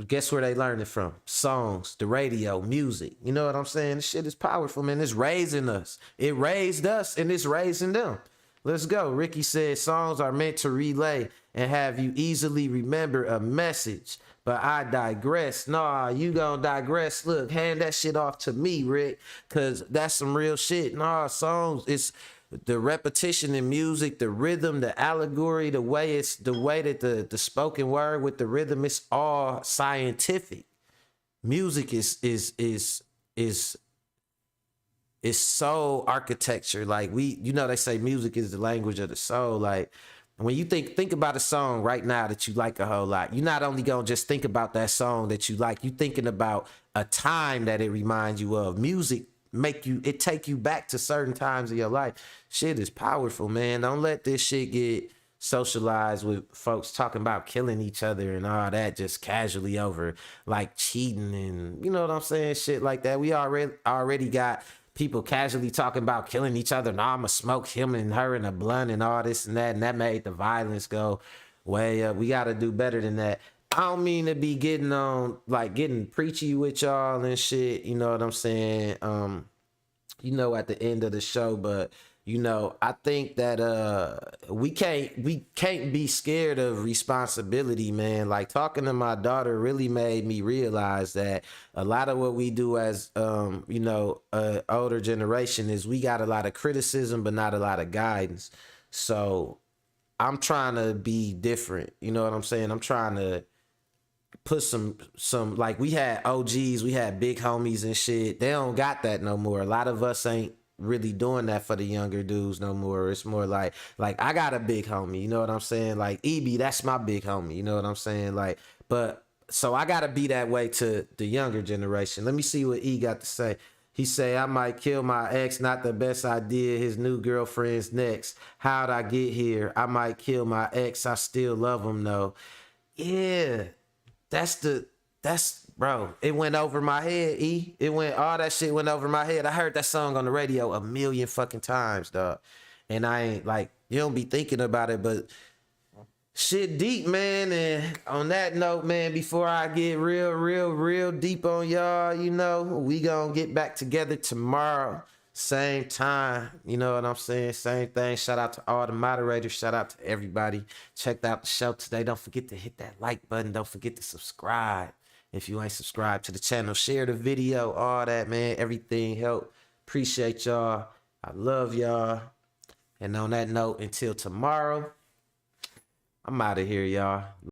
guess where they learn it from? Songs, the radio, music. You know what I'm saying? This shit is powerful, man. It's raising us. It raised us, and it's raising them. Let's go. Ricky said songs are meant to relay and have you easily remember a message. But I digress. Nah, you gonna digress. Look, hand that shit off to me, Rick, because that's some real shit. Nah, songs, it's the repetition in music, the rhythm, the allegory, the way that the spoken word with the rhythm, it's all scientific. Music is soul architecture. Like they say music is the language of the soul. Like when you think about a song right now that you like a whole lot, you're not only gonna just think about that song that you like, you thinking about a time that it reminds you of. Music take you back to certain times of your life. Shit is powerful, man. Don't let this shit get socialized with folks talking about killing each other and all that just casually over like cheating and you know what I'm saying, shit like that. We already got people casually talking about killing each other. Nah, I'ma smoke him and her in a blunt and all this and that made the violence go way up. We gotta do better than that. I don't mean to be getting preachy with y'all and shit, you know what I'm saying? At the end of the show, but I think that we can't be scared of responsibility, man. Like talking to my daughter really made me realize that a lot of what we do as older generation is we got a lot of criticism but not a lot of guidance. So I'm trying to be different. You know what I'm saying? I'm trying to put some like we had OGs, we had big homies and shit. They don't got that no more. A lot of us ain't really doing that for the younger dudes no more. It's more like I got a big homie, you know what I'm saying? Like EB, that's my big homie, you know what I'm saying? Like, but so I gotta be that way to the younger generation. Let me see what E got to say. He say, I might kill my ex, not the best idea. His new girlfriend's next. How'd I get here? I might kill my ex. I still love him though. Yeah, bro, it went over my head, E. All that shit went over my head. I heard that song on the radio a million fucking times, dog. And I ain't like, you don't be thinking about it, but shit deep, man. And on that note, man, before I get real deep on y'all, we gonna get back together tomorrow. Same time, you know what I'm saying? Same thing. Shout out to all the moderators. Shout out to everybody. Checked out the show today. Don't forget to hit that like button. Don't forget to subscribe. If you ain't subscribed to the channel, share the video, all that, man. Everything help. Appreciate y'all. I love y'all. And on that note, until tomorrow, I'm out of here, y'all.